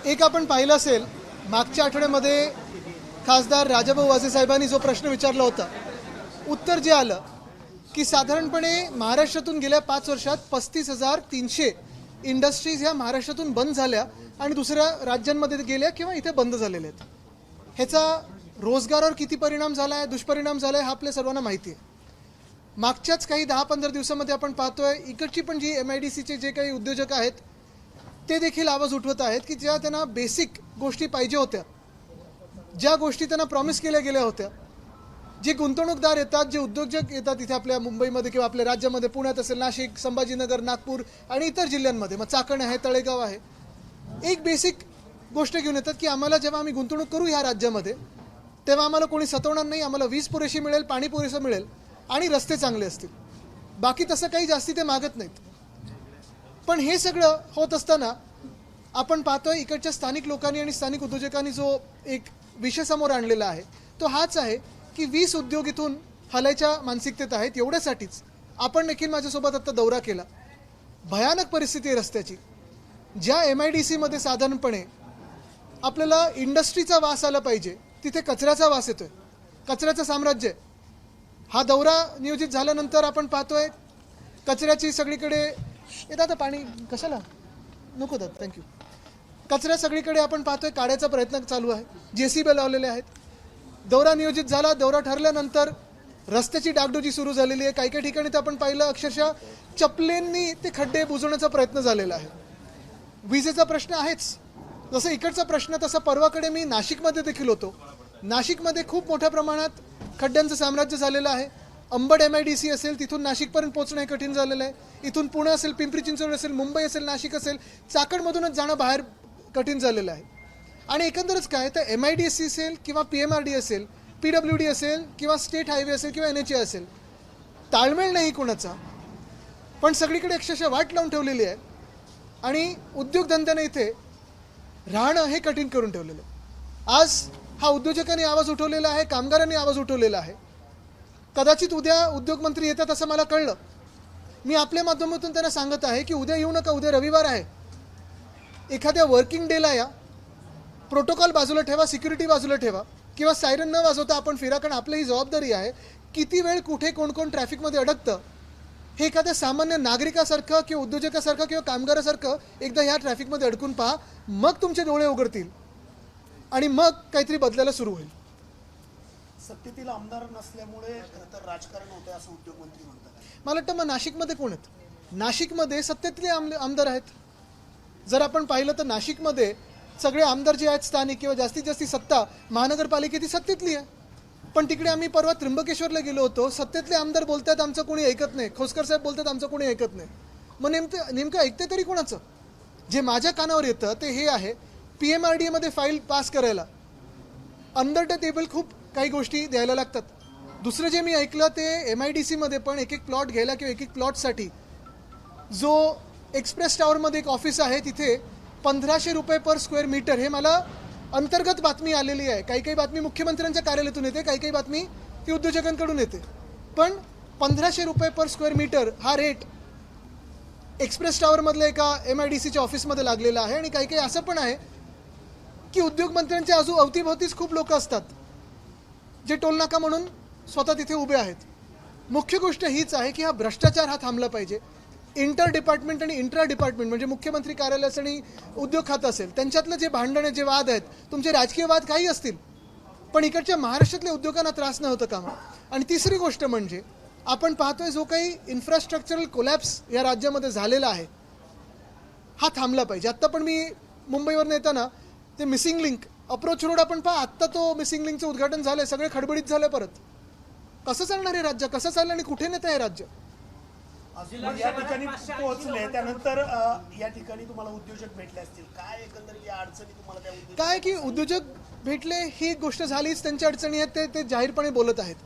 एक आपण पाहिलं असेल मागच्या आठवड्यामध्ये खासदार राजाभाऊ वाजे साहेबांनी जो प्रश्न विचारला होता, उत्तर जे आलं की साधारणपणे महाराष्ट्रातून गेल्या 5 वर्षात 35,300 इंडस्ट्रीज ह्या महाराष्ट्रातून बंद झाल्या आणि दुसऱ्या राज्यांमध्ये गेल्या किंवा इथे बंद झालेल्या आहेत. ह्याचा रोजगारावर किती परिणाम झाला आहे, दुष्परिणाम झाला आहे, हा आपल्या सर्वांना माहिती आहे. मागच्याच काही 10-15 दिवसामध्ये आपण पाहतोय इकडची पण जी MIDCचे जे काही उद्योजक आहेत ते देखील आवाज उठवत आहेत की ज्या त्यांना बेसिक गोष्टी पाहिजे होत्या, ज्या गोष्टी त्यांना प्रॉमिस केल्या गेल्या होत्या, जे गुंतवणूकदार येतात, जे उद्योजक येतात इथे आपल्या मुंबईमध्ये किंवा आपल्या राज्यामध्ये, पुण्यात असेल, नाशिक, संभाजीनगर, नागपूर आणि इतर जिल्ह्यांमध्ये, मग चाकण आहे, तळेगाव आहे, एक बेसिक गोष्ट घेऊन येतात की आम्हाला जेव्हा आम्ही गुंतवणूक करू ह्या राज्यामध्ये तेव्हा आम्हाला कोणी सतवणार नाही, आम्हाला वीज पुरेशी मिळेल, पाणी पुरेसं मिळेल आणि रस्ते चांगले असतील. बाकी तसं काही जास्ती ते मागत नाहीत. पण हे सगळं होत असताना आपण पाहतोय इकडच्या स्थानिक लोकांनी आणि स्थानिक उद्योजकांनी जो एक विषय समोर आणलेला आहे तो हाच आहे की 20 उद्योग इथून हलायच्या मानसिकतेत आहेत. एवढ्यासाठीच आपण देखील माझ्यासोबत आता दौरा केला. भयानक परिस्थिती आहे रस्त्याची. ज्या MIDCमध्ये साधारणपणे आपल्याला इंडस्ट्रीचा वास आला पाहिजे तिथे कचऱ्याचा वास येतोय, कचऱ्याचं साम्राज्य आहे. हा दौरा नियोजित झाल्यानंतर आपण पाहतोय कचऱ्याची सगळीकडे येतात. पाणी कशाला नको दादा, थँक्यू. कचरा सगळीकडे आपण पाहतोय काढायचा प्रयत्न चालू आहे, JCB लावलेले आहेत. दौरा नियोजित झाला, दौरा ठरल्यानंतर रस्त्याची डागडुजी सुरू झालेली आहे. काही काही ठिकाणी तर आपण पाहिलं अक्षरशः चपलेंनी ते खड्डे बुजवण्याचा प्रयत्न झालेला आहे. विजेचा प्रश्न आहेच. जसं इकडचा प्रश्न तसा परवाकडे मी नाशिकमध्ये देखील होतो. नाशिकमध्ये खूप मोठ्या प्रमाणात खड्ड्यांचं साम्राज्य झालेलं आहे. अंबड MIDC असेल तिथून नाशिकपर्यंत पोहोचणं हे कठीण झालेलं आहे. इथून पुणे असेल, पिंपरी चिंचवड असेल, मुंबई असेल, नाशिक असेल, चाकणमधूनच जाणं बाहेर कठीण झालेलं आहे. आणि एकंदरच काय तर MIDC असेल किंवा PMRD असेल, PWD असेल किंवा स्टेट हायवे असेल किंवा NHA असेल, ताळमेळ नाही कोणाचा. पण सगळीकडे अक्षरशः वाट लावून ठेवलेली आहे आणि उद्योगधंद्याने इथे राहणं हे कठीण करून ठेवलेलं आहे. आज हा उद्योजकांनी आवाज उठवलेला आहे, कामगारांनी आवाज उठवलेला आहे. कदाचित उद्या उद्योगमंत्री येतात असं मला कळलं. मी आपल्या माध्यमातून त्यांना सांगत आहे की उद्या येऊ नका, उद्या रविवार आहे. एखाद्या वर्किंग डेला या, प्रोटोकॉल बाजूला ठेवा, सिक्युरिटी बाजूला ठेवा किंवा सायरन न वाजवता आपण फिरा, कारण आपली ही जबाबदारी आहे. किती वेळ कुठे कोण कोण ट्रॅफिकमध्ये अडकतं हे एखाद्या सामान्य नागरिकासारखं किंवा उद्योजकासारखं किंवा कामगारासारखं एकदा ह्या ट्रॅफिकमध्ये अडकून पहा, मग तुमचे डोळे उघडतील आणि मग काहीतरी बदलायला सुरू होईल. सत्तेतील आमदार नसल्यामुळे खरं तर राजकारण होतंय असं उद्योगमंत्री म्हणतात. मला वाटतं मग नाशिकमध्ये कोण आहेत? नाशिकमध्ये सत्तेतले आमदार आहेत. जर आपण पाहिलं तर नाशिकमध्ये सगळे आमदार जे आहेत स्थानिक किंवा जास्तीत जास्त सत्ता महानगरपालिकेची सत्तेतली आहे. पण तिकडे आम्ही परवा त्र्यंबकेश्वरला गेलो होतो, सत्तेतले आमदार बोलतात आमचं कोणी ऐकत नाही, खोसकर साहेब बोलतात आमचं कोणी ऐकत नाही. मग नेमकं ऐकते तरी कोणाचं? जे माझ्या कानावर येतं ते हे आहे, PMRD मध्ये फाईल पास करायला अंडर द टेबल खूप काही गोष्टी द्यायला लागतात. दुसरं जे मी ऐकलं ते MIDC मध्ये पण एक प्लॉट घ्यायला किंवा एक प्लॉटसाठी जो एक्सप्रेस टावरमध्ये एक ऑफिस आहे तिथे 1500 रुपये पर स्क्वेअर मीटर, हे मला अंतर्गत बातमी आलेली आहे. काही काही बातमी मुख्यमंत्र्यांच्या कार्यालयातून येते, काही काही बातमी ती उद्योजकांकडून येते. पण 1500 रुपये पर स्क्वेअर मीटर हा रेट एक्सप्रेस टावरमधल्या एका MIDCच्या ऑफिसमध्ये लागलेला आहे. आणि काही काही असं पण आहे की उद्योगमंत्र्यांच्या अवतीभोवतीच खूप लोक असतात जे टोलनाका म्हणून स्वतः तिथे उभे आहेत. मुख्य गोष्ट हीच आहे की हा भ्रष्टाचार हा थांबला पाहिजे. इंटर डिपार्टमेंट आणि इंट्रा डिपार्टमेंट म्हणजे मुख्यमंत्री कार्यालय असेल आणि उद्योग खातं असेल, त्यांच्यातलं जे भांडण आहे, जे वाद आहेत, तुमचे राजकीय वाद काही असतील, पण इकडच्या महाराष्ट्रातल्या उद्योगांना त्रास न होतं कामा. आणि तिसरी गोष्ट म्हणजे आपण पाहतोय जो काही इन्फ्रास्ट्रक्चरल कोलॅप्स या राज्यामध्ये झालेला आहे हा थांबला पाहिजे. आत्ता पण मी मुंबईवरून येताना ते मिसिंग लिंक अप्रोच रोड आपण पहा, आत्ता तो मिसिंग लिंकचं उद्घाटन झालंय, सगळे खडबडीत झाले. परत कसं चालणार हे राज्य, कसं चाललं आणि कुठे नेतं हे राज्य? या ठिकाणी पोहोचले त्यानंतर या ठिकाणी तुम्हाला उद्योजक भेटले असतील, काय एकंदरीत या अडचणी तुम्हाला त्या काय की उद्योजक भेटले ही गोष्ट झालीच, त्यांच्या अडचणी आहेत ते जाहीरपणे बोलत आहेत.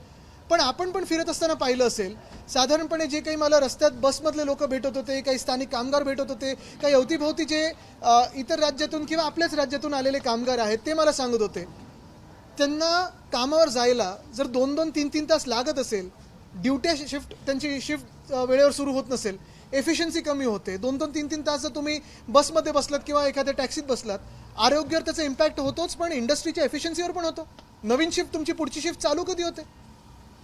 पण आपण पण फिरत असताना पाहिलं असेल, साधारणपणे जे काही मला रस्त्यात बसमधले लोक भेटत होते, काही स्थानिक कामगार भेटत होते, काही अवतीभोवती जे इतर राज्यातून किंवा आपल्याच राज्यातून आलेले कामगार आहेत ते मला सांगत होते, त्यांना कामावर जायला जर 2-2, 3-3 तास लागत असेल, ड्युट्या शिफ्ट त्यांची शिफ्ट वेळेवर सुरू होत नसेल एफिशियन्सी कमी होते. 2-2, 3-3 तास जर तुम्ही बसमध्ये बसलात किंवा एखाद्या टॅक्सीत बसलात, आरोग्यावर त्याचा इम्पॅक्ट होतोच, पण इंडस्ट्रीच्या एफिशियन्सीवर पण होतो. नवीन शिफ्ट, तुमची पुढची शिफ्ट चालू कधी होते?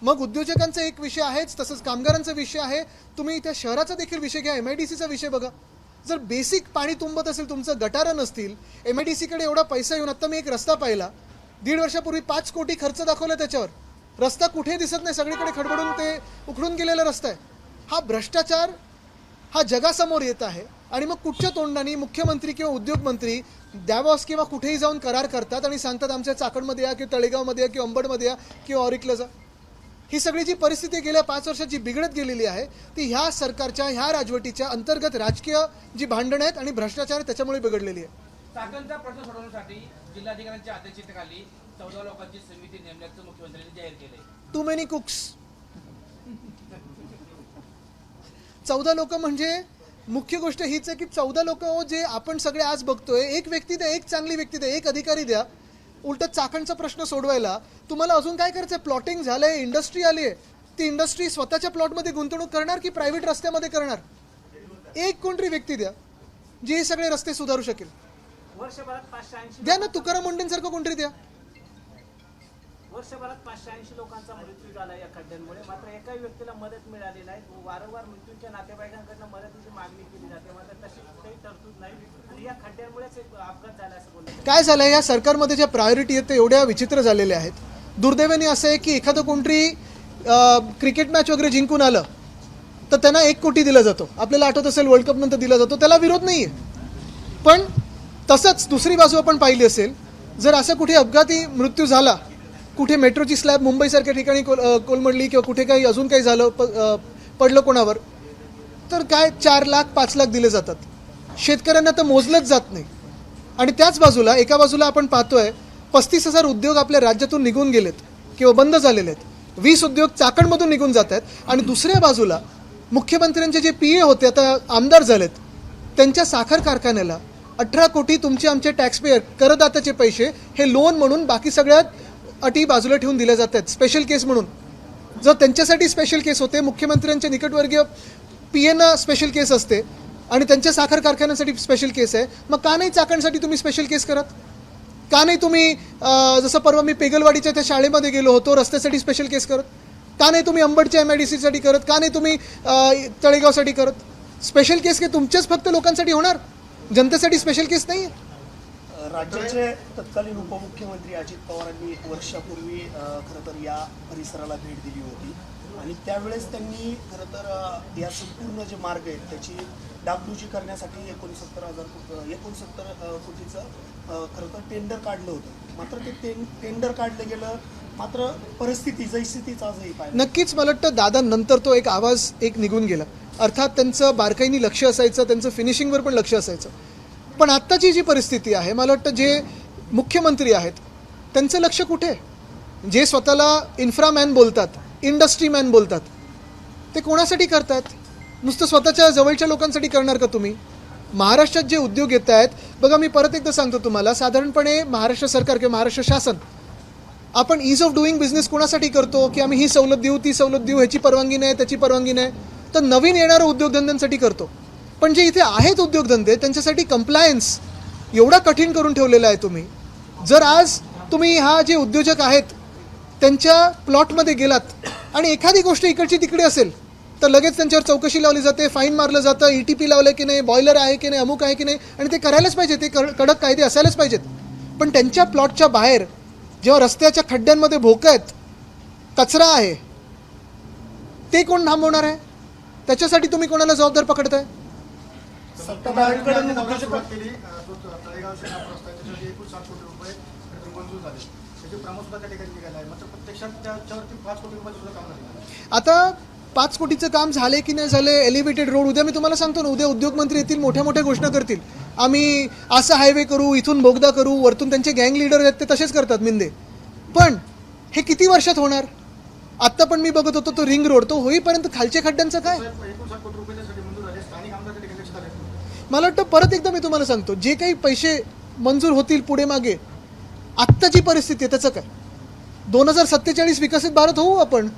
मग उद्योजकांचा एक विषय आहेच, तसंच कामगारांचा विषय आहे. तुम्ही त्या शहराचा देखील विषय घ्या, MIDCचा विषय बघा. जर बेसिक पाणी तुंबत असेल, तुमचं गटारं नसतील, MIDCकडे एवढा पैसा येऊन, आत्ता मी एक रस्ता पाहिला, 1.5 वर्षापूर्वी 5 कोटी खर्च दाखवला त्याच्यावर, रस्ता कुठे दिसत नाही, सगळीकडे खडबडून ते उखडून गेलेला रस्ता आहे. हा भ्रष्टाचार हा जगासमोर येत आहे. आणि मग कुठच्या तोंडाने मुख्यमंत्री किंवा उद्योगमंत्री द्यावॉस किंवा कुठेही जाऊन करार करतात आणि सांगतात आमच्या चाकणमध्ये या किंवा तळेगावमध्ये या किंवा अंबडमध्ये या किंवा ऑरिकला जा. ही सगळी जी परिस्थिती गेल्या 5 वर्षात जी बिघडत गेलेली आहे, ती ह्या सरकारच्या, ह्या राजवटीच्या अंतर्गत राजकीय जी भांडणं आहेत आणि भ्रष्टाचार त्याच्यामुळे बिघडलेली आहे. चाकणचा प्रश्न सोडवण्यासाठी जिल्हाधिकाऱ्यांच्या अध्यक्षतेखाली 14 लोकांची समिती नेमण्याचं मुख्यमंत्र्यांनी जाहीर केले. To many cooks. 14 लोक म्हणजे मुख्य गोष्ट हीच आहे की 14 लोक जे आपण सगळे आज बघतोय, एक व्यक्ती द्या, एक चांगली व्यक्ती द्या, एक अधिकारी द्या. उलट चाकणचा प्रश्न सोडवायला तुम्हाला अजून काय करायचं? प्लॉटिंग झालंय, इंडस्ट्री आली आहे, ती इंडस्ट्री स्वतःच्या प्लॉटमध्ये गुंतवणूक करणार की प्रायव्हेट रस्त्यामध्ये करणार? एक कोणतरी व्यक्ती द्या जी हे सगळे रस्ते सुधारू शकेल. वर्षभरात 580 द्या ना, तुकाराम मुंडेंसारखं कोणतरी द्या. वर्षभरात 580 लोकांचा मृत्यू झाला या खड्ड्यांमुळे. मात्र एकाही व्यक्तीला मदत मिळाली नाही. वारंवार मृत्यूच्या नातेवाईकांकडून मदतीची मागणी केली जाते, मात्र तशी कुठेही तरतूद नाही. आणि या खड्ड्यांमुळेच एक अपघात झाला असं बोललं. काय झालं, या सरकारमध्ये ज्या प्रायोरिटी आहेत ते एवढ्या विचित्र झालेल्या आहेत. दुर्दैवाने असं आहे की एखादं कोणतरी क्रिकेट मॅच वगैरे जिंकून आलं तर त्यांना 1 कोटी दिला जातो. आपल्याला आठवत असेल वर्ल्ड कप नंतर दिला जातो, त्याला विरोध नाही आहे. पण तसंच दुसरी बाजू आपण पाहिली असेल, जर असा कुठे अपघाती मृत्यू झाला, कुठे मेट्रोची स्लॅब मुंबईसारख्या ठिकाणी कोलमडली किंवा कुठे काही अजून काही झालं, पडलं कोणावर, तर काय 4 लाख 5 लाख दिले जातात. शेतकऱ्यांना तर मोजलंच जात नाही. आणि त्याच बाजूला, एका बाजूला आपण पाहतोय 35,000 उद्योग आपल्या राज्यातून निघून गेलेत किंवा बंद झालेले आहेत. 20 उद्योग चाकणमधून निघून जात आहेत. आणि दुसऱ्या बाजूला मुख्यमंत्र्यांचे जे PA होते, आता आमदार झालेत, त्यांच्या साखर कारखान्याला 18 कोटी तुमचे आमचे टॅक्सपेयर करदात्याचे पैसे हे लोन म्हणून बाकी सगळ्यात अटी बाजूला ठेवून दिल्या जात आहेत, स्पेशल केस म्हणून. जर त्यांच्यासाठी स्पेशल केस होते, मुख्यमंत्र्यांच्या निकटवर्गीय PA स्पेशल केस असते आणि त्यांच्या साखर कारखान्यासाठी स्पेशल केस आहे, मग का नाही चाकणसाठी तुम्ही स्पेशल केस करत? का नाही तुम्ही जसं परवा मी पेगलवाडीच्या त्या शाळेमध्ये गेलो होतो, रस्त्यासाठी स्पेशल केस करत? का नाही तुम्ही अंबडच्या MIDCसाठी करत? का नाही तुम्ही तळेगावसाठी करत? स्पेशल केस काय तुमच्याच फक्त लोकांसाठी होणार, जनतेसाठी स्पेशल केस नाही आहे. राज्याचे तत्कालीन उपमुख्यमंत्री अजित पवारांनी वर्षापूर्वी खरं तर या परिसराला भेट दिली होती आणि त्यावेळेस त्यांनी खरं तर या संपूर्ण जे मार्ग आहेत त्याची डागडुजी करण्यासाठी 69 कोटीचं खरं तर टेंडर काढलं होतं. मात्र ते टेंडर काढलं गेलं, मात्र परिस्थिती जैसी तीच आजही पाहिजे. नक्कीच मला वाटतं दादा नंतर तो एक आवाज निघून गेला. अर्थात त्यांचं बारकाईने लक्ष असायचं, त्यांचं फिनिशिंगवर पण लक्ष असायचं. पण आत्ताची जी परिस्थिती आहे, मला वाटतं जे मुख्यमंत्री आहेत त्यांचं लक्ष कुठे? जे स्वतःला इन्फ्रामॅन बोलतात, इंडस्ट्री मॅन बोलतात, ते कोणासाठी करतात? नुसतं स्वतःच्या जवळच्या लोकांसाठी करणार का तुम्ही? महाराष्ट्रात जे उद्योग येत आहेत बघा, मी परत एकदा सांगतो तुम्हाला, साधारणपणे महाराष्ट्र सरकार किंवा महाराष्ट्र शासन आपण ईज ऑफ डुईंग बिझनेस कोणासाठी करतो की आम्ही ही सवलत देऊ, ती सवलत देऊ, ह्याची परवानगी नाही, त्याची परवानगी नाही, तर नवीन येणाऱ्या उद्योगधंद्यांसाठी करतो. पण जे इथे आहेत उद्योगधंदे त्यांच्यासाठी कंप्लायन्स एवढा कठीण करून ठेवलेला आहे तुम्ही. जर आज तुम्ही हा जे उद्योजक आहेत त्यांच्या प्लॉटमध्ये गेलात आणि एखादी गोष्ट इकडची तिकडे असेल तर लगेच त्यांच्यावर चौकशी लावली जाते, फाईन मारलं जातं, ETP लावलं की नाही, बॉयलर आहे की नाही, अमुक आहे की नाही, आणि ते करायलाच पाहिजे, ते कडक कायदे असायलाच पाहिजेत. पण त्यांच्या प्लॉटच्या बाहेर जेव्हा रस्त्याच्या खड्ड्यांमध्ये भोकं आहेत, कचरा आहे, ते कोण थांबवणार आहे? त्याच्यासाठी तुम्ही कोणाला जबाबदार पकडताय? सत्ताधाऱ्यांकडून सुरुवात केली. तळेगाव शेना प्रस्तावासाठी एकूण 7 कोटी रुपये मंजूर झाले. त्याचे प्रमाण सुद्धा त्या ठिकाणी निघालं आहे. मात्र प्रत्यक्षात त्याच्यावरती 5 कोटी रुपये सुद्धा काम झालं. आता 5 कोटीचं काम झाले की नाही झाले, एलिव्हेटेड रोड, उद्या मी तुम्हाला सांगतो ना, उद्या उद्योगमंत्री येतील, मोठ्या मोठ्या घोषणा करतील, आम्ही असा हायवे करू, इथून बोगदा करू, वरतून त्यांचे गँग लीडर आहेत ते तसेच करतात मिंदे. पण हे किती वर्षात होणार? आत्ता पण मी बघत होतो तो रिंग रोड, तो होईपर्यंत खालच्या खड्ड्यांचं काय? एकूण 7 कोटी रुपये त्यासाठी मंजूर झाले. स्थानिक आमदार त्या ठिकाणी लक्ष आले. मला वाटतं परत एकदा मी तुम्हाला सांगतो, जे काही पैसे मंजूर होतील पुढे मागे, आत्ताची परिस्थिती आहे त्याचं काय? 2047 विकसित भारत होऊ आपण,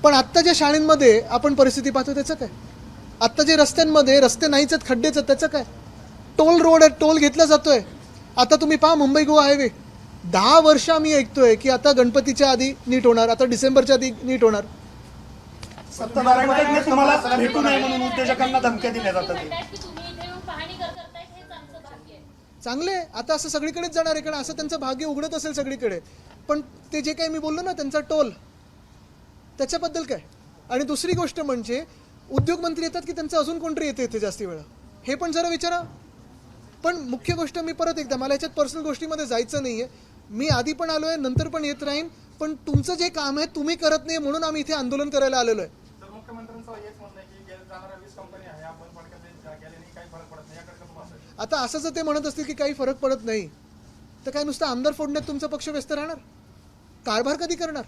पण आत्ता ज्या शाळेंमध्ये आपण परिस्थिती पाहतो त्याचं काय? आत्ता जे रस्त्यांमध्ये रस्ते नाहीच आहेत, खड्डेच आहेत, त्याचं काय? टोल रोड आहे, टोल घेतला जातोय. आता तुम्ही पहा मुंबई गोवा हायवे 10 वर्ष आम्ही ऐकतोय की आता गणपतीच्या आधी नीट होणार, आता डिसेंबरच्या आधी नीट होणार. सत्ताधाऱ्यांकडे तुम्हाला भेटू नये म्हणून उद्योजकांना धमक्या दिल्या जातात. म्हणतात की तुम्ही इथे येऊन पाहणी करताय हेच आमचं भाग्य आहे. चांगले आता असं सगळीकडेच जाणार आहे, कारण असं त्यांचं भाग्य उघडत असेल सगळीकडे. पण ते जे काही मी बोललो ना त्यांचा टोल, त्याच्याबद्दल काय? आणि दुसरी गोष्ट म्हणजे उद्योगमंत्री येतात की त्यांचं अजून कोणतरी येते इथे जास्ती वेळा, हे पण जरा विचारा. पण मुख्य गोष्ट मी परत एकदा, मला ह्याच्यात पर्सनल गोष्टीमध्ये जायचं नाही आहे. मी आधी पण आलो आहे, नंतर पण येत राहीन. पण तुमचं जे काम आहे तुम्ही करत नाही म्हणून आम्ही इथे आंदोलन करायला आलेलो आहे. तर मुख्यमंत्र्यांचं हेच म्हणणं आहे की जाणाऱ्या 20 कंपनी आहे आपण गेल्याने काही फरक पडत नाही, याकडे कसं असेल? आता असं जर ते म्हणत असतील की काही फरक पडत नाही, तर काय नुसतं आमदार फोडण्यात तुमचा पक्ष व्यस्त राहणार? कारभार कधी करणार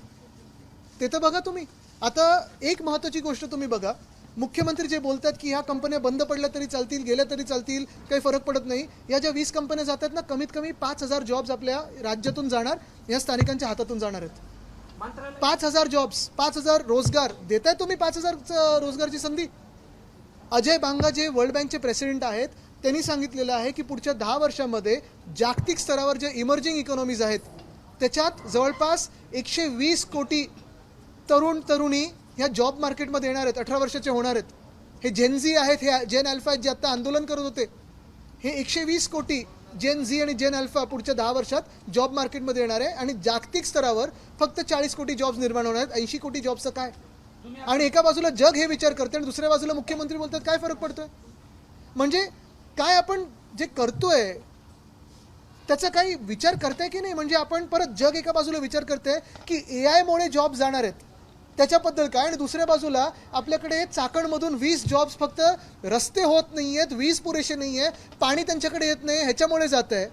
ते तर बघा तुम्ही. आता एक महत्त्वाची गोष्ट तुम्ही बघा, मुख्यमंत्री जे बोलतात की ह्या कंपन्या बंद पडल्या तरी चालतील, गेल्या तरी चालतील, काही फरक पडत नाही. या ज्या 20 कंपन्या जातात ना, कमीत कमी 5,000 जॉब्स आपल्या राज्यातून जाणार, या स्थानिकांच्या हातातून जाणार आहेत. मंत्रालय 5,000 जॉब्स, 5,000 रोजगार देताय तुम्ही. 5,000 रोजगारची संधी. अजय बांगा जे वर्ल्ड बँकचे प्रेसिडेंट आहेत, त्यांनी सांगितलेलं आहे की पुढच्या 10 वर्षामध्ये जागतिक स्तरावर जे इमर्जिंग इकॉनॉमीज आहेत त्याच्यात जवळपास 120 कोटी तरुणी ह्या जॉब मार्केटमध्ये येणार आहेत, 18 वर्षाचे होणार आहेत. हे जेन झी आहेत, हे जेन अल्फा आहेत जे आता आंदोलन करत होते. हे 120 कोटी जेन झी आणि जेन अल्फा पुढच्या 10 वर्षात जॉब मार्केटमध्ये येणार आहे. आणि जागतिक स्तरावर फक्त 40 कोटी जॉब्स निर्माण होणार आहेत. 80 कोटी जॉबचं काय? आणि एका बाजूला जग हे विचार करते आणि दुसऱ्या बाजूला मुख्यमंत्री बोलतात काय फरक पडतोय? म्हणजे काय आपण जे करतोय त्याचा काही विचार करताय की नाही? म्हणजे आपण परत जग एका बाजूला विचार करते की AI मुळे जॉब जाणार आहेत, त्याच्याबद्दल काय? आणि दुसऱ्या बाजूला आपल्याकडे चाकणमधून 20 जॉब्स, फक्त रस्ते होत नाही आहेत, वीज पुरेसे नाही आहे, पाणी त्यांच्याकडे येत नाही, ह्याच्यामुळे जात आहे.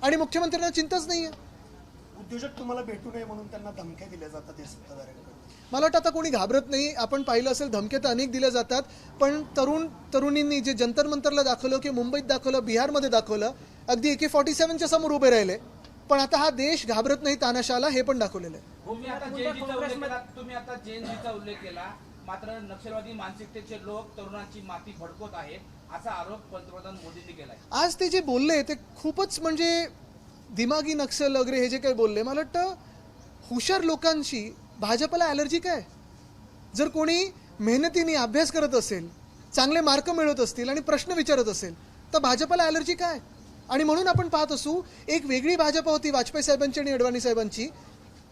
आणि मुख्यमंत्र्यांना चिंताच नाही आहे. उद्योजक तुम्हाला भेटू नये म्हणून त्यांना धमक्या दिल्या जातात या सत्ताधाऱ्यांकडे. मला वाटतं आता कोणी घाबरत नाही. आपण पाहिलं असेल धमक्या तर अनेक दिल्या जातात, पण तरुणींनी जे जंतर मंतरला दाखवलं, की मुंबईत दाखवलं, बिहारमध्ये दाखवलं, अगदी AK-47च्या समोर उभे राहिले. पण आता हा देश घाबरत नाही तानाशाला, हे पण दाखवलेलं आहे. तुम्ही आता जेएनजीचा उल्लेख केला, मात्र नक्षलवादी मानसिकतेचे लोक तरुणांची माती भडकवत आहेत असा आरोप पंतप्रधान मोदींनी केलाय. आज ते जे बोलले ते खूपच म्हणजे दिमागी नक्षल वगैरे हे जे काही बोलले, मला वाटतं हुशार लोकांशी भाजपला ॲलर्जी काय? जर कोणी मेहनतीने अभ्यास करत असेल, चांगले मार्क मिळवत असतील आणि प्रश्न विचारत असेल, तर भाजपला ॲलर्जी काय? आणि म्हणून आपण पाहत असू, एक वेगळी भाजप होती वाजपेयी साहेबांची आणि अडवाणी साहेबांची,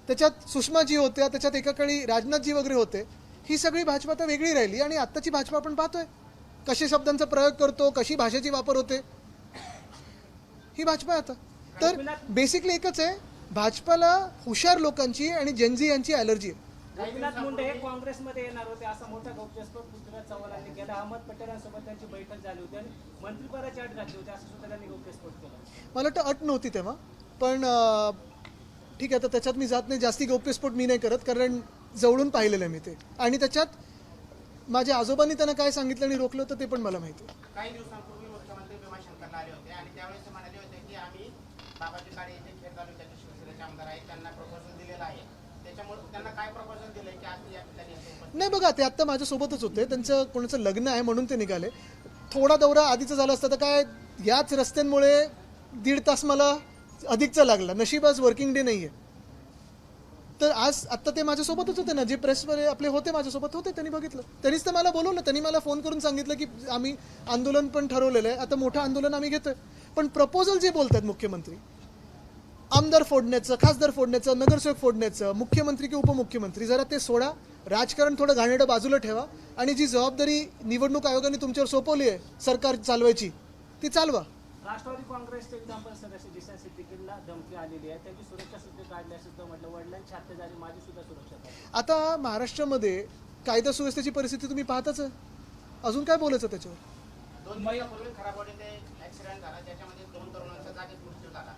त्याच्यात सुषमाजी होत्या, त्याच्यात एकाकाळी राजनाथजी वगैरे होते. ही सगळी भाजपा आता वेगळी राहिली. आणि आत्ताची भाजपा आपण पाहतोय कसे शब्दांचा प्रयोग करतो, कशी भाषेची वापर होते, ही भाजपा आता. तर बेसिकली एकच आहे, भाजपाला हुशार लोकांची आणि जेनझी यांची ॲलर्जी आहे. गोपीनाथ मुंडे हे काँग्रेसमध्ये येणार होते असा मोठा गौप्यस्फोट पृथ्वीराज चव्हाणांनी केला. अहमद पटेलांसोबत त्यांची बैठक झाली होती आणि मंत्रिपदाची अट घातली होती, असं सुद्धा त्यांनी गौप्यस्फोट केला. मला वाटतं अट नव्हती तेव्हा, पण ठीक आहे, तर त्याच्यात मी जात नाही. जास्ती गौप्यस्फोट मी नाही करत, कारण जवळून पाहिलेलं आहे मी ते. आणि त्याच्यात माझ्या आजोबांनी त्यांना काय सांगितलं आणि रोखलं तर ते पण मला माहिती आहे. काही दिवसांपूर्वी मुख्यमंत्री भीमाशंकरला आले होते आणि त्यावेळेस ते म्हणाले होते की आम्ही बाबाजी काळे येथे खेड तालुक्याचे शिवसेनेचे आमदार आहेत, त्यांना प्रपोजल दिलेलं आहे. त्याच्यामुळे त्यांना काय प्रपोजल दिलंय की आज या ठिकाणी? नाही बघा, ते आत्ता माझ्यासोबतच होते. त्यांचं कोणाचं लग्न आहे म्हणून ते निघाले. थोडा दौरा आधीचा झाला असता तर काय, याच रस्त्यांमुळे 1.5 तास मला अधिकचा लागला. नशीब आज वर्किंग डे नाही आहे. तर आज आत्ता ते माझ्यासोबतच होते ना, जे प्रेसवर आपले होते माझ्यासोबत होते, त्यांनी बघितलं. त्यांनीच तर मला बोलवलं, त्यांनी मला फोन करून सांगितलं की आम्ही आंदोलन पण ठरवलेलं आहे, आता मोठं आंदोलन आम्ही घेतोय. पण प्रपोजल जे बोलतात मुख्यमंत्री, आमदार फोडण्याचं, खासदार फोडण्याचं, नगरसेवक फोडण्याचं, मुख्यमंत्री की उपमुख्यमंत्री, जरा ते सोडा. राजकारण थोडं घाणेरडं बाजूला ठेवा आणि जी जबाबदारी निवडणूक आयोगाने तुमच्यावर सोपवली आहे सरकार चालवायची, ती चालवा. राष्ट्रवादी काँग्रेसचे एक्झाम्पल सदस्य दिशा सिद्दीकींना धमकी आलेली आहे, त्यांची सुरक्षा सुद्धा काढली असं सुद्धा म्हटलं. वडिलांची हत्या झाली, माझी सुद्धा सुरक्षा काढली. आता महाराष्ट्रामध्ये कायदा सुव्यवस्थेची परिस्थिती तुम्ही पाहताच आहे. अजून काय बोलायचं त्याच्यावर? 2 महिन्यापूर्वी खराबवाडी ते ऍक्सिडेंट झाला, ज्याच्यामध्ये 2 तरुणांचा जागीच मृत्यू झाला.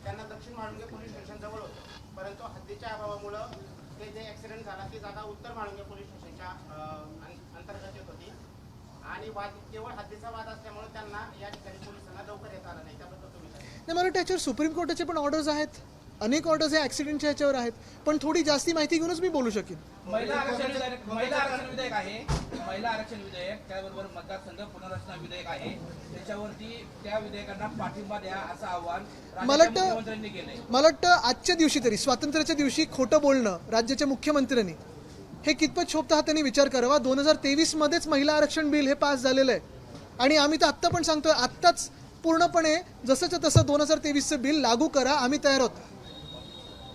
त्यांना दक्षिण म्हाळुंगे पोलीस स्टेशन जवळ होतं, परंतु हद्दीच्या अभावामुळं ते जे ऍक्सिडेंट झाला ती जागा उत्तर म्हाळुंगे पोलीस स्टेशनच्या अंतर्गत येत होती आणि केवळ हद्दीचा वाद असल्यामुळे त्यांना या ठिकाणी पोलिसांना लवकर येता आलं नाही. त्याबद्दल तुम्ही काय? नाही, मला त्याच्यावर सुप्रीम कोर्टाचे पण ऑर्डर्स आहेत. अनेक ऑर्डर्स या ॲक्सिडेंटच्या ह्याच्यावर आहेत, पण थोडी जास्ती माहिती घेऊनच मी बोलू शकेन. महिला आरक्षण विधेयक आहे, महिला आरक्षण विधेयक, त्याबरोबर मतदारसंघ पुनर्रचना विधेयक आहे, त्याच्यावरती त्या विधेयकांना पाठिंबा द्या असं आवाहन मला राज्याच्या वाटतं मुख्यमंत्र्यांनी केलंय. मला वाटतं आजच्या दिवशी तरी स्वातंत्र्याच्या दिवशी खोटं बोलणं राज्याच्या मुख्यमंत्र्यांनी हे कितपत शोभतं हा त्यांनी विचार करावा. 2023 मध्येच महिला आरक्षण बिल हे पास झालेलं आहे आणि आम्ही तर आत्ता पण सांगतोय, आत्ताच पूर्णपणे जसंच्या तसं 2023चं बिल लागू करा, आम्ही तयार आहोत.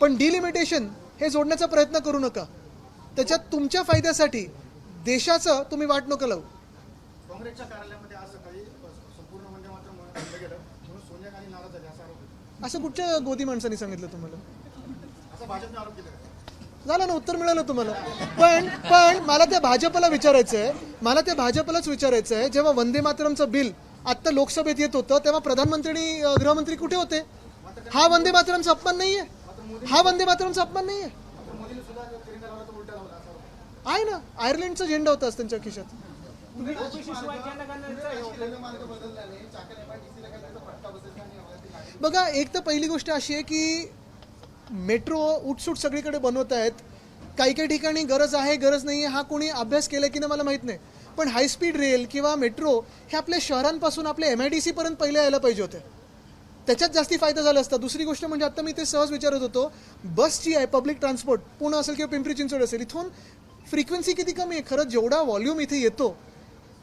पण डिलिमिटेशन हे जोडण्याचा प्रयत्न करू नका. त्याच्यात तुमच्या फायद्यासाठी देशाचं तुम्ही वाट नका लावू. काँग्रेसच्या कार्यालयामध्ये आज सकाळी संपूर्ण वंदे मातरम म्हणलं गेलं म्हणून सोनिया गांधी नाराज झाली असा आरोप होता. असं कुठच्या गोदी माणसांनी सांगितलं तुम्हाला? असा भाजपने आरोप केला. झालं ना, उत्तर मिळालं तुम्हाला. पण मला त्या भाजपला विचारायचं आहे, जेव्हा वंदे मातरमचं बिल आत्ता लोकसभेत येत होतं तेव्हा प्रधानमंत्री आणि गृहमंत्री कुठे होते? हा वंदे मातरमचा अपमान नाहीये? मोदींनी सुद्धा तिरंगा लावला तो उलटा लावला असा आरोप. आहे ना, आयर्लंडचा झेंडा होता त्यांच्या खिशात. तुम्ही ओबीसी शिवाय जनगणनेचं हे होतं. बघा, एक तर पहिली गोष्ट अशी आहे की मेट्रो उठसूट सगळीकडे बनवत आहेत. काही काही ठिकाणी गरज आहे, गरज नाही आहे, हा कोणी अभ्यास केला की नाही मला माहीत नाही. पण हायस्पीड रेल किंवा मेट्रो हे आपल्या शहरांपासून आपल्या MIDC पर्यंत पहिले यायला पाहिजे होते. त्याच्यात जास्ती फायदा झाला असता. दुसरी गोष्ट म्हणजे आता मी ते सहज विचारत होतो, बस जी आहे पब्लिक ट्रान्सपोर्ट, पुणे असेल किंवा पिंपरी चिंचवड असेल, इथून फ्रिक्वेन्सी किती कमी आहे. खरंच जेवढा व्हॉल्यूम इथे येतो,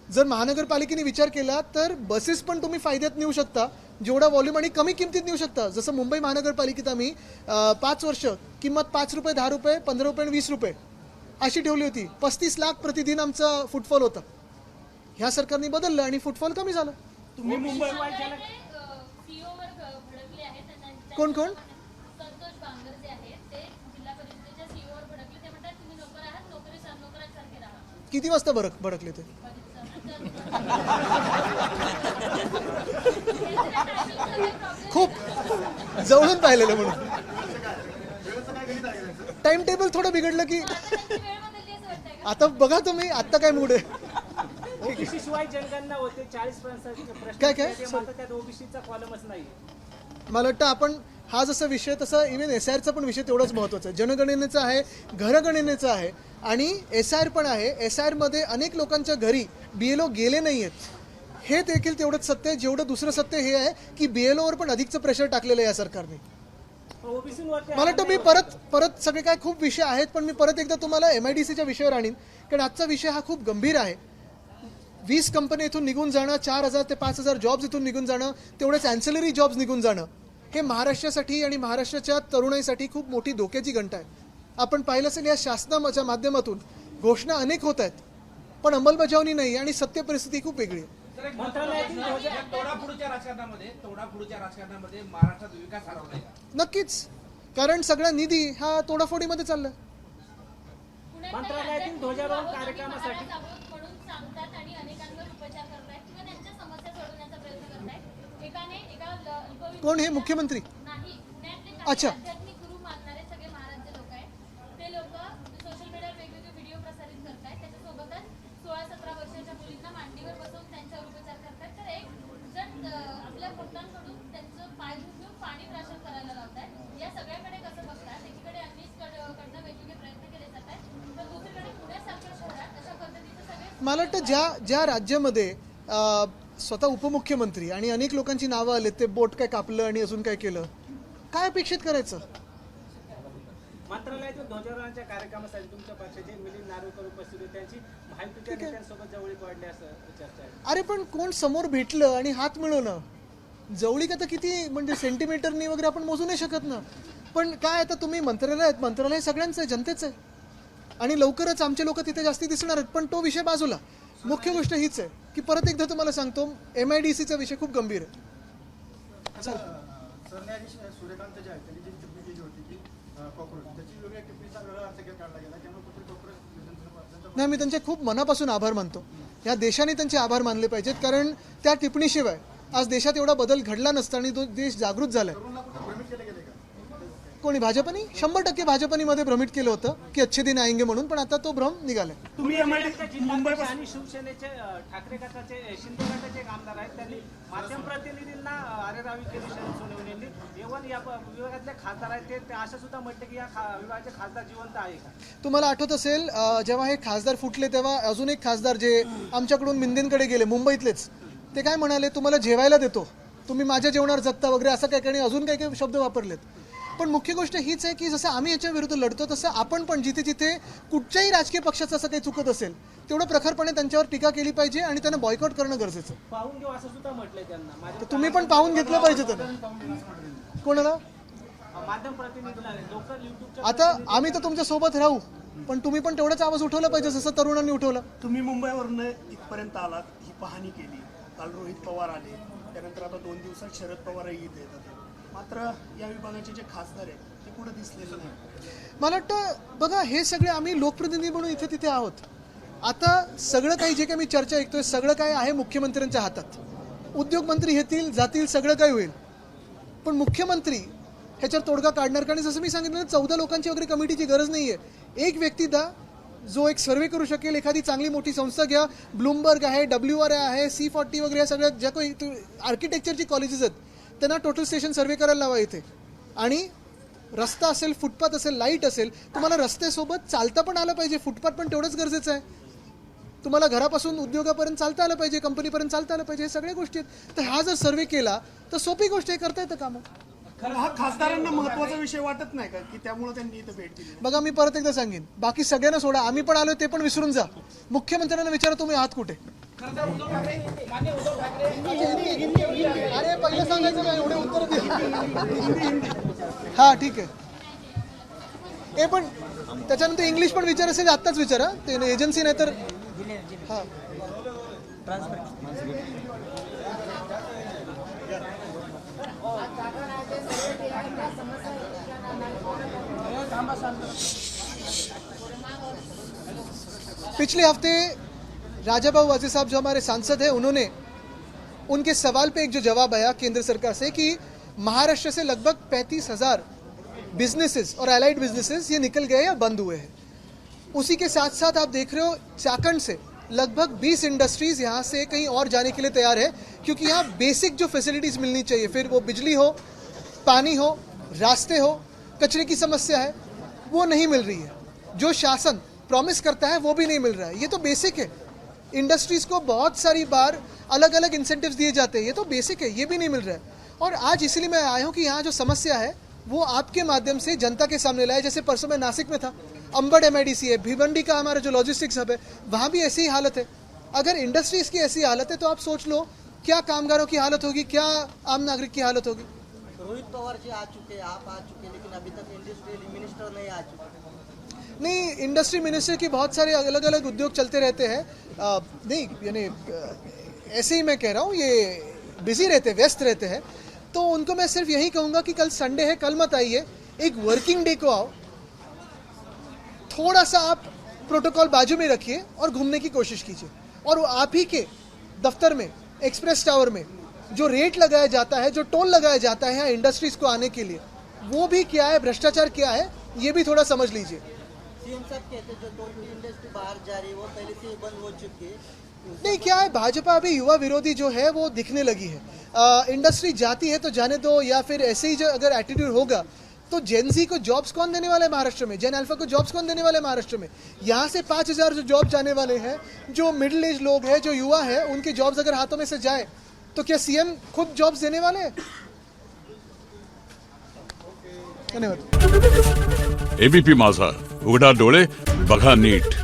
जर महानगरपालिकेने विचार केला तर बसेस पण तुम्ही फायद्यात नेऊ शकता, जेवढा व्हॉल्यूम आणि कमी किमतीत नेऊ शकता. जसं मुंबई महानगरपालिकेत आम्ही 5 वर्ष किंमत 5 रुपये, 10 रुपये, 15 रुपये आणि 20 रुपये अशी ठेवली होती. 35 लाख प्रतिदिन आमचा फुटफॉल होता. ह्या सरकारने बदललं आणि फुटफॉल कमी झाला. तुम्ही मुंबई सीओवर भडकले आहेत. कोण? संतोष बांगर जे आहेत ते जिल्हा परिषदेच्या सीओवर भडकले. ते म्हणतात तुम्ही नोकर आहात, नोकरांसारखे राहा. किती वाजता भडकले ते? खूप जवळून पाहिलेलं म्हणून. टाइम टेबल थोडं बिघडलं की आता बघा तुम्ही, आता काय मूड आहे? ओबीसी शिवाय जनगणना होते 40% प्रश्न काय? मात्र त्यात ओबीसीचा कॉलमच नाही. मला वाटतं आपण हा जसा विषय तसा इव्हन SIRचा पण विषय तेवढाच महत्त्वाचा आहे. जनगणनेचा आहे, घरगणनेचा आहे आणि SIR पण आहे. SIRमध्ये अनेक लोकांच्या घरी BLO गेले नाही आहेत. हे देखील तेवढंच सत्य आहे जेवढं दुसरं सत्य हे आहे की BLOवर पण अधिकचं प्रेशर टाकलेलं आहे या सरकारने. ओबीसीवरती मला वाटतं मी परत सगळे काय खूप विषय आहेत, पण मी परत एकदा तुम्हाला MIDCच्या विषयावर आणीन, कारण आजचा विषय हा खूप गंभीर आहे. 20 कंपनी इथून निघून जाणं, 4,000 ते 5,000 जॉब्स इथून निघून जाणं, तेवढेच ॲन्सिलरी जॉब्स निघून जाणं, हे महाराष्ट्रासाठी आणि महाराष्ट्राच्या तरुणाईसाठी खूप मोठी धोक्याची घंटा आहे. आपण पाहिलं असेल या शासनाच्या माध्यमातून घोषणा अनेक होत आहेत, पण अंमलबजावणी नाही आणि सत्य परिस्थिती खूप वेगळी आहे. तोडाफोडीच्या राजकारणामध्ये महाराष्ट्रात विकास हरवलाय का? नक्कीच, कारण सगळा निधी हा तोडाफोडीमध्ये चाललाय. मंत्रालयातील ध्वजारोहण कार्यक्रमासाठी म्हणून सांगतात आणि अनेकांवर उपचार करतायत किंवा त्यांच्या समस्या सोडवण्याचा प्रयत्न करतायत. कोण हे मुख्यमंत्री? नाही, अच्छा. आध्यात्मिक गुरु मानणारे सगळे महाराज लोक आहेत. ते लोक सोशल मीडियावर वेगवेगळे व्हिडिओ प्रसारित करतायत. त्याच्यासोबतच 16-17 वर्षाच्या मुलींना मांडीवर बसवून त्यांच्यावर उपचार करतायत. तर एक जण आपल्या भक्तांकडून त्यांचं पाय धुवून पाणी प्राशन करायला लावतायत. या सगळ्याकडे कसं बघतात? एकीकडे कडनं वेगवेगळे प्रयत्न केले जात आहेत, पण दुसरीकडे पुण्यासारख्या शहरात अशा पद्धतीचे सगळे मला वाटतं ज्या राज्यामध्ये स्वतः उपमुख्यमंत्री आणि अनेक लोकांची नावं आले, ते बोट काय कापलं आणि अजून काय केलं, काय अपेक्षित करायचं? मंत्रालयातील ध्वजारोहणाच्या कार्यक्रमासाठी तुमच्या पक्षाचे मिलिंद नार्वेकर उपस्थित होते. त्यांची महायुतीच्या नेत्यांसोबत जवळीक वाढली असं चर्चा आहे. अरे पण कोण समोर भेटलं आणि हात मिळवणं, जवळीक आता किती म्हणजे सेंटीमीटरनी वगैरे आपण मोजू नाही शकत ना. पण काय आता तुम्ही मंत्रालय सगळ्यांचं आहे, जनतेचं आहे आणि लवकरच आमचे लोक तिथे जास्ती दिसणार आहेत. पण तो विषय बाजूला, मुख्य गोष्ट हीच आहे की परत एकदा तुम्हाला सांगतो, MIDCचा विषय खूप गंभीर आहे. सरन्यायाधीश सूर्यकांत जे आहेत त्यांनी जी टिप्पणी केली होती की कॉक्रोच, त्याची वेगळ्या टिप्पणीचा वेगळा अर्थ काढला गेला, त्यामुळे कुठे कॉक्रोच नाही, मी त्यांचे खूप मनापासून आभार मानतो. या देशाने त्यांचे आभार मानले पाहिजेत, कारण त्या टिप्पणीशिवाय आज देशात एवढा बदल घडला नसता आणि तो देश जागृत झालाय. भ्रमित केले गेले का? कोणी भाजपनी 100% भाजपनी मध्ये भ्रमित केलं होतं की अच्छे दिन आएंगे म्हणून, पण आता तो भ्रम निघालाय. तुम्ही मुंबई आणि शिवसेनेचे ठाकरे गटाचे शिंदे गटाचे एक आमदार आहेत. त्यांनी माध्यम प्रतिनिधींना अरेरावी केली शरद सोनवणेंनी. एवन या विभागातले खासदार आहेत ते असं सुद्धा म्हटलं की या विभागाचे खासदार जिवंत आहे का? तुम्हाला आठवत असेल जेव्हा हे खासदार फुटले तेव्हा अजून एक खासदार जे आमच्याकडून मिंदेंकडे गेले मुंबईतलेच, ते काय म्हणाले, तुम्हाला जेवायला देतो, तुम्ही माझ्या जेवणावर जगता वगैरे असं काही काही अजून काही काही शब्द वापरलेत. पण मुख्य गोष्ट हीच आहे की जसं आम्ही याच्या विरुद्ध लढतो तसं आपण पण जिथे जिथे कुठच्याही राजकीय पक्षाचं असं काही चुकत असेल तेवढं प्रखरपणे त्यांच्यावर टीका केली पाहिजे आणि त्यांना बॉयकॉट करणं गरजेचं. पाहून घेऊ असं सुद्धा म्हटलंय त्यांना. तर तुम्ही पण पाहून घेतलं पाहिजे त्यांना. कोणाला? माध्यम प्रतिनिधीला लोकल युट्यूबच्या आता आम्ही तर तुमच्या सोबत राहू, पण तुम्ही पण तेवढाच आवाज उठवला पाहिजे जसं तरुणांनी उठवला. तुम्ही मुंबईवरून इथपर्यंत आलात, ही पाहणी केली, काल रोहित पवार आले, त्यानंतर आता 2 दिवसात शरद पवारही इथे येतात. मात्र या विभागाचे जे खासदार आहेत ते कुठं दिसलेले नाही. मला वाटतं बघा, हे सगळे आम्ही लोकप्रतिनिधी म्हणून इथे तिथे आहोत. आता सगळं काही जे काही मी चर्चा ऐकतोय सगळं काय आहे मुख्यमंत्र्यांच्या हातात. उद्योगमंत्री येतील जातील सगळं काही होईल, पण मुख्यमंत्री ह्याच्यावर तोडगा काढणार. कारण जसं मी सांगितलं 14 लोकांची वगैरे कमिटीची गरज नाही आहे. एक व्यक्ती जो एक सर्वे करू शकेल. एखादी चांगली मोठी संस्था घ्या, ब्लूमबर्ग आहे, WR आहे, C40 वगैरे या सगळ्या ज्या काही आर्किटेक्चरची कॉलेजेस आहेत त्यांना टोटल स्टेशन सर्वे करायला लावा इथे. आणि रस्ता असेल, फुटपाथ असेल, लाईट असेल, तुम्हाला रस्त्यासोबत चालता पण आलं पाहिजे. फुटपाथ पण तेवढंच गरजेचं आहे. तुम्हाला घरापासून उद्योगापर्यंत चालता आलं पाहिजे, कंपनीपर्यंत चालता आलं पाहिजे. हे सगळ्या गोष्टी आहेत. तर हा जर सर्वे केला तर सोपी गोष्ट आहे, करता येतं कामं. हा खासदारांना महत्वाचा विषय वाटत नाही का की त्यामुळे त्यांनी इथं भेट दिली? बघा, मी परत एकदा सांगेन, बाकी सगळ्यांना सोडा, आम्ही पण आलोय ते पण विसरून जा. मुख्यमंत्र्यांना विचारा तुम्ही आहात कुठे. खासदार उद्धव ठाकरे, माननीय उद्धव ठाकरे अरे पहिलं सांगायचं नाही, एवढे उत्तर दे. हा ठीक आहे. पण त्याच्यानंतर इंग्लिश पण विचार असेल आत्ताच विचारा, ते एजन्सी नाही तर. हा पिछले हफ्ते राजाभाऊ वाजे साहब जो हमारे सांसद हैं, उन्होंने उनके सवाल पे एक जो जवाब आया केंद्र सरकार से कि महाराष्ट्र से लगभग 35,000 बिजनेसेस और एलाइड बिजनेसेस ये निकल गए या बंद हुए हैं. उसी के साथ साथ आप देख रहे हो चाकंड से लगभग 20 इंडस्ट्रीज यहाँ से कहीं और जाने के लिए तैयार है, क्योंकि यहाँ बेसिक जो फैसिलिटीज़ मिलनी चाहिए, फिर वो बिजली हो, पानी हो, रास्ते हो, कचरे की समस्या है, वो नहीं मिल रही है. जो शासन प्रॉमिस करता है वो भी नहीं मिल रहा है. ये तो बेसिक है. इंडस्ट्रीज़ को बहुत सारी बार अलग अलग इंसेंटिव्स दिए जाते हैं, ये तो बेसिक है, ये भी नहीं मिल रहा है. और आज इसलिए मैं आया हूँ कि यहाँ जो समस्या है वो आपके माध्यम से जनता के सामने लाए. जैसे परसों मैं नासिक में था, अंबड MIDC है, भिवंडी का हमारा जो लॉजिस्टिक्स हब है, वहाँ भी ऐसी ही हालत है. अगर इंडस्ट्रीज़ की ऐसी हालत है तो आप सोच लो क्या कामगारों की हालत होगी, क्या आम नागरिक की हालत होगी. रोहित पवार जी आ चुके, आप आ चुके, लेकिन अभी तक इंडस्ट्रियल मिनिस्टर नहीं आ चुके. नहीं, इंडस्ट्री मिनिस्टर की बहुत सारे अलग अलग उद्योग चलते रहते हैं. नहीं यानी ऐसे ही मैं कह रहा हूँ, ये बिजी रहते हैं, व्यस्त रहते हैं. तो उनको मैं सिर्फ यही कहूँगा कि कल संडे है, कल मत आइए, एक वर्किंग डे को आओ, थोड़ा सा आप प्रोटोकॉल बाजू में रखिए और घूमने की कोशिश कीजिए. और आप ही के दफ्तर में, एक्सप्रेस टावर में जो रेट लगाया जाता है, जो टोल लगाया जाता है यहाँ इंडस्ट्रीज को आने के लिए, वो भी क्या है, भ्रष्टाचार क्या है, ये भी थोड़ा समझ लीजिए. सीएम साहब कहते हैं जो टोल फ्री इंडस्ट्री बाहर जा रही है वो पहले से ही बंद हो चुकी है. नहीं, क्या है, भाजपा अभी युवा विरोधी जो है वो दिखने लगी है. इंडस्ट्री जाती है तो जाने दो, या फिर ऐसे ही जो अगर एटीट्यूड होगा तो जेनजी को जॉब्स कौन देने वाला है महाराष्ट्र में, जेन अल्फा को जॉब्स कौन देने वाले हैं महाराष्ट्र में. यहाँ से 5,000 जो जॉब जाने वाले हैं, जो मिडिल एज लोग हैं, जो युवा है, उनके जॉब्स अगर हाथों में से जाए तो क्या सीएम खुद जॉब्स देने वाले हैं. धन्यवाद. ABP माझा, उघडा डोळे बघा नीट.